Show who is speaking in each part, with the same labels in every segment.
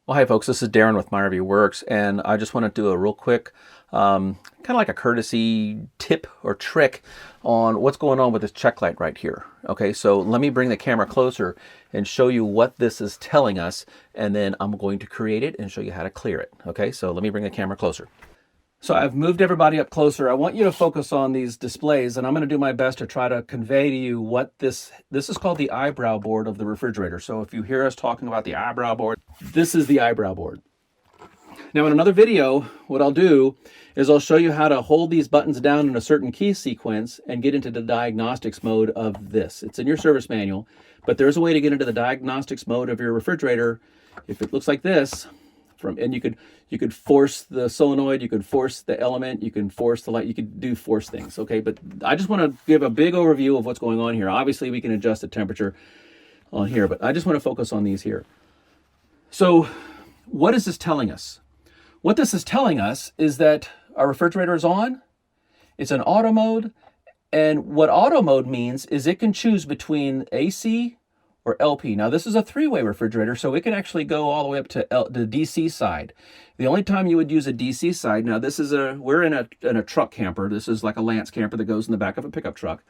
Speaker 1: Well, hi folks, this is Darren with My Review Works, and I just want to do a real quick, kind of like a courtesy tip or trick on what's going on with this check light right here. Okay, so let me bring the camera closer and show you what this is telling us, and then I'm going to create it and show you how to clear it. Okay, so let me bring the camera closer. So I've moved everybody up closer. I want you to focus on these displays, and I'm going to do my best to try to convey to you what this is called the eyebrow board of the refrigerator. So if you hear us talking about the eyebrow board, this is the eyebrow board. Now in another video, what I'll do is I'll show you how to hold these buttons down in a certain key sequence and get into the diagnostics mode of this. It's in your service manual, but there's a way to get into the diagnostics mode of your refrigerator if it looks like this. And you could force the solenoid, you could force the element, you can force the light, you could do force things, okay? But I just want to give a big overview of what's going on here. Obviously, we can adjust the temperature on here, but I just want to focus on these here. So what is this telling us? What this is telling us is that our refrigerator is on, it's in auto mode, and what auto mode means is it can choose between AC or LP. Now this is a three-way refrigerator, so it can actually go all the way up to the DC side. The only time you would use a DC side, now this is we're in a truck camper. This is like a Lance camper that goes in the back of a pickup truck.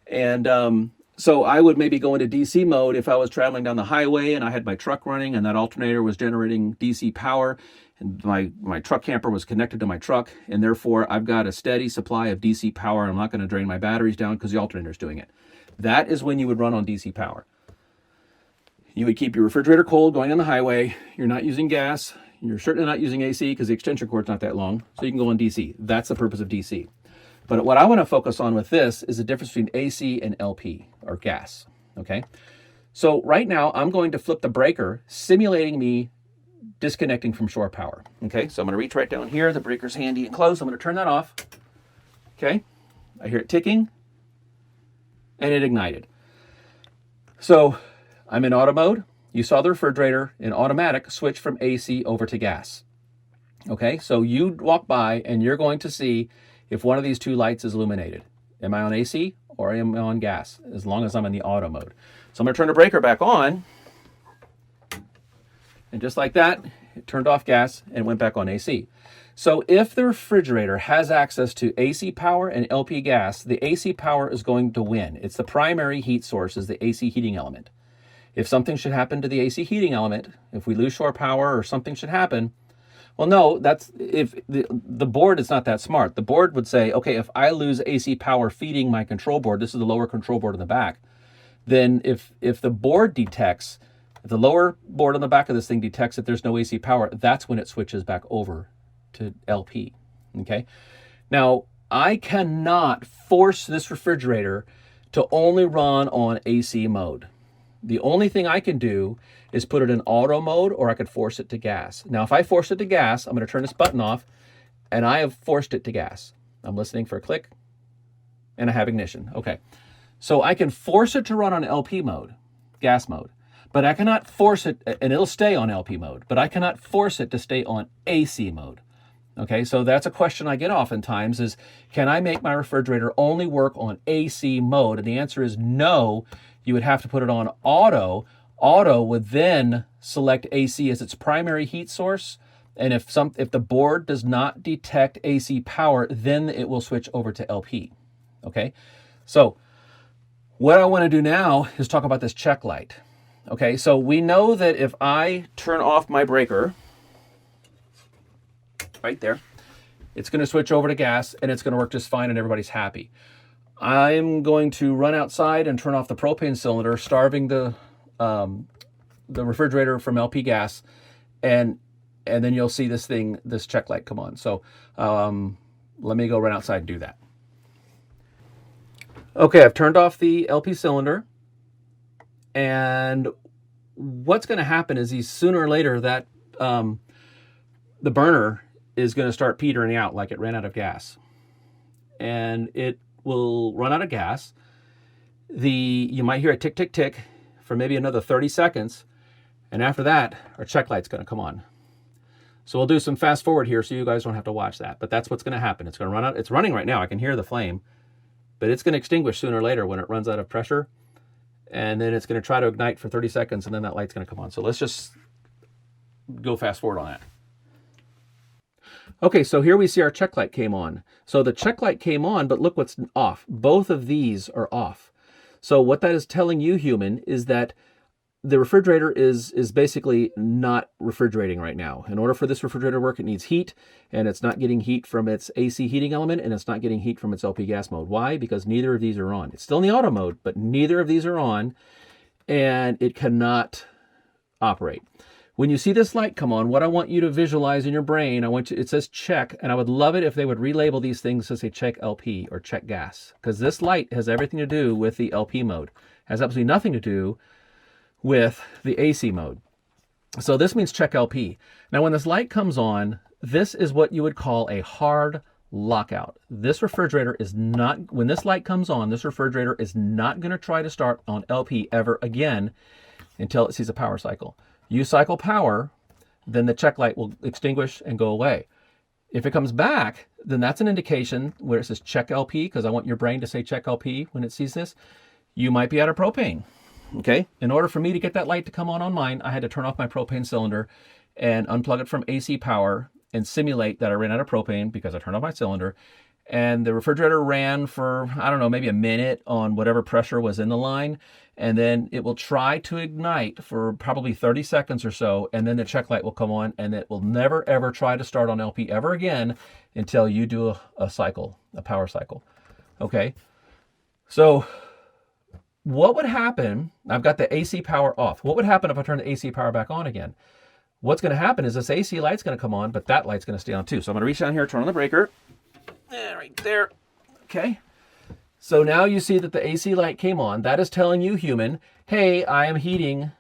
Speaker 1: And so I would maybe go into DC mode if I was traveling down the highway and I had my truck running and that alternator was generating DC power and my truck camper was connected to my truck, and therefore I've got a steady supply of DC power. I'm not going to drain my batteries down because the alternator is doing it. That is when you would run on DC power. You would keep your refrigerator cold going on the highway. You're not using gas. You're certainly not using AC because the extension cord's not that long. So you can go on DC. That's the purpose of DC. But what I want to focus on with this is the difference between AC and LP, or gas. Okay. So right now I'm going to flip the breaker, simulating me disconnecting from shore power. Okay. So I'm going to reach right down here. The breaker's handy and close. I'm going to turn that off. Okay. I hear it ticking and it ignited. So I'm in auto mode. You saw the refrigerator in automatic switch from AC over to gas. Okay, so you walk by and you're going to see if one of these two lights is illuminated. Am I on AC or am I on gas, as long as I'm in the auto mode? So I'm going to turn the breaker back on. And just like that, it turned off gas and went back on AC. So if the refrigerator has access to AC power and LP gas, the AC power is going to win. It's the primary heat source, is the AC heating element. If something should happen to the AC heating element, if we lose shore power or something should happen, well, no, that's if the board is not that smart. The board would say, okay, if I lose AC power feeding my control board, this is the lower control board in the back, then if the board detects, if the lower board on the back of this thing detects that there's no AC power, that's when it switches back over to LP, okay? Now, I cannot force this refrigerator to only run on AC mode. The only thing I can do is put it in auto mode, or I could force it to gas. Now, if I force it to gas, I'm going to turn this button off, and I have forced it to gas. I'm listening for a click, and I have ignition. Okay, so I can force it to run on LP mode, gas mode, but I cannot force it, and it'll stay on LP mode, but I cannot force it to stay on AC mode. Okay, so that's a question I get oftentimes is, can I make my refrigerator only work on AC mode? And the answer is no. You would have to put it on auto. Auto would then select AC as its primary heat source. And if the board does not detect AC power, then it will switch over to LP. Okay, so what I want to do now is talk about this check light. Okay, so we know that if I turn off my breaker, right there, it's going to switch over to gas and it's going to work just fine and everybody's happy. I'm going to run outside and turn off the propane cylinder, starving the refrigerator from LP gas, and then you'll see this check light come on. So let me go run outside and do that. Okay, I've turned off the LP cylinder, and what's going to happen is sooner or later that the burner is going to start petering out like it ran out of gas, and it will run out of gas. You might hear a tick, tick, tick for maybe another 30 seconds. And after that, our check light's going to come on. So we'll do some fast forward here so you guys don't have to watch that. But that's what's going to happen. It's going to run out. It's running right now. I can hear the flame. But it's going to extinguish sooner or later when it runs out of pressure. And then it's going to try to ignite for 30 seconds, and then that light's going to come on. So let's just go fast forward on that. Okay, so here we see our check light came on. So the check light came on, but look what's off. Both of these are off. So what that is telling you, human, is that the refrigerator is basically not refrigerating right now. In order for this refrigerator to work, it needs heat, and it's not getting heat from its AC heating element, and it's not getting heat from its LP gas mode. Why? Because neither of these are on. It's still in the auto mode, but neither of these are on, and it cannot operate. When you see this light come on, what I want you to visualize in your brain, it says check, and I would love it if they would relabel these things to say check LP or check gas, because this light has everything to do with the LP mode. It has absolutely nothing to do with the AC mode. So this means check LP. Now when this light comes on, this is what you would call a hard lockout. This refrigerator is not, when this light comes on, this refrigerator is not going to try to start on LP ever again until it sees a power cycle. You cycle power, then the check light will extinguish and go away. If it comes back, then that's an indication where it says check LP, because I want your brain to say check LP when it sees this. You might be out of propane. Okay, in order for me to get that light to come on mine, I had to turn off my propane cylinder and unplug it from AC power and simulate that I ran out of propane because I turned off my cylinder. And the refrigerator ran for, I don't know, maybe a minute on whatever pressure was in the line. And then it will try to ignite for probably 30 seconds or so. And then the check light will come on, and it will never, ever try to start on LP ever again until you do a cycle, a power cycle. Okay, so what would happen, I've got the AC power off. What would happen if I turn the AC power back on again? What's going to happen is this AC light's going to come on, but that light's going to stay on too. So I'm going to reach down here, turn on the breaker. Right there. Okay. So now you see that the AC light came on. That is telling you, human, hey, I am heating,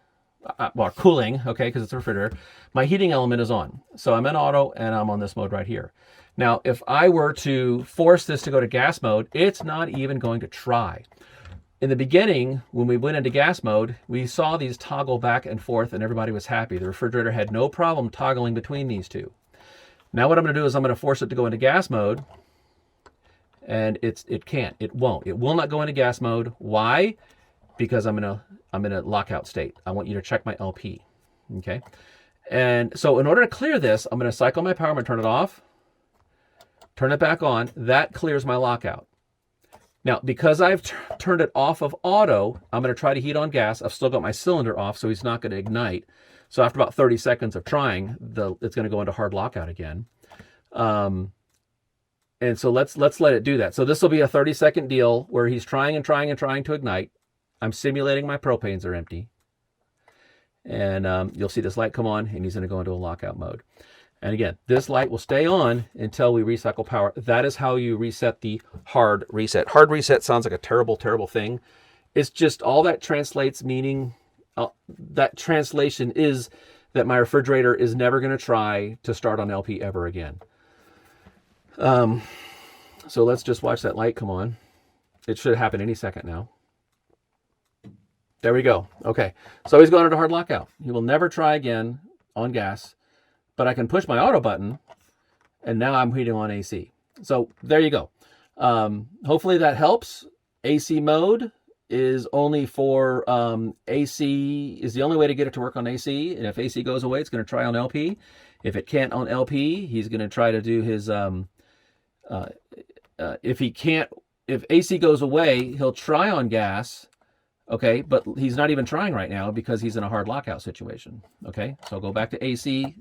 Speaker 1: well, cooling, okay, because it's a refrigerator. My heating element is on. So I'm in auto, and I'm on this mode right here. Now, if I were to force this to go to gas mode, it's not even going to try. In the beginning, when we went into gas mode, we saw these toggle back and forth, and everybody was happy. The refrigerator had no problem toggling between these two. Now what I'm going to do is I'm going to force it to go into gas mode, and it can't. It won't. It will not go into gas mode. Why? Because I'm in a lockout state. I want you to check my LP. Okay? And so in order to clear this, I'm going to cycle my power. I'm going to turn it off, turn it back on. That clears my lockout. Now, because I've turned it off of auto, I'm going to try to heat on gas. I've still got my cylinder off, so he's not going to ignite. So after about 30 seconds of trying, it's going to go into hard lockout again. And so let's let it do that. So this will be a 30-second deal where he's trying and trying and trying to ignite. I'm simulating my propanes are empty. And you'll see this light come on, and he's going to go into a lockout mode. And again, this light will stay on until we recycle power. That is how you reset the hard reset. Hard reset sounds like a terrible, terrible thing. It's just all that translates, meaning that translation is that my refrigerator is never going to try to start on LP ever again. So let's just watch that light come on. It should happen any second now. There we go. Okay, so he's going into hard lockout. He will never try again on gas. But I can push my auto button, and now I'm heating on AC. So there you go. Hopefully that helps. AC mode is only for AC, is the only way to get it to work on AC. And if AC goes away, it's going to try on LP. If it can't on LP, he's going to try to do his, if AC goes away, he'll try on gas. Okay, but he's not even trying right now because he's in a hard lockout situation. Okay, so go back to AC.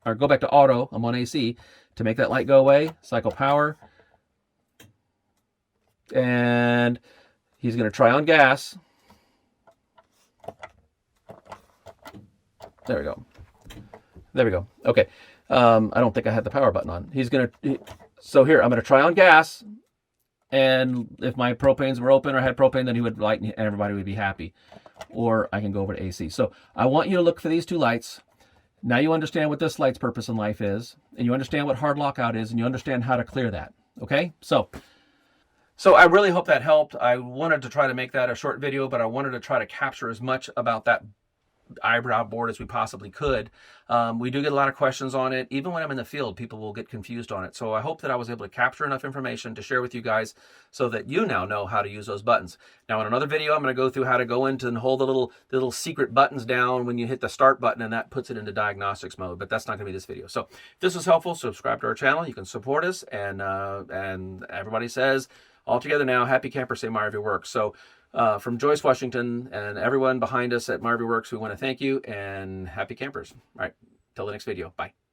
Speaker 1: Or go back to auto, I'm on AC, to make that light go away, cycle power. And he's going to try on gas. There we go. There we go. Okay. I don't think I had the power button on. So here, I'm going to try on gas. And if my propanes were open or had propane, then he would light and everybody would be happy. Or I can go over to AC. So I want you to look for these two lights. Now you understand what this light's purpose in life is, and you understand what hard lockout is, and you understand how to clear that. Okay? So I really hope that helped. I wanted to try to make that a short video, but I wanted to try to capture as much about that eyebrow board as we possibly could. We do get a lot of questions on it. Even when I'm in the field, people will get confused on it. So I hope that I was able to capture enough information to share with you guys so that you now know how to use those buttons. Now in another video, I'm going to go through how to go into and hold the little secret buttons down when you hit the start button, and that puts it into diagnostics mode, but that's not going to be this video. So if this was helpful, subscribe to our channel. You can support us, and everybody says, all together now, happy campers say My RV Works. So from Joyce, Washington, and everyone behind us at My RV Works, we want to thank you, and happy campers. All right, till the next video. Bye.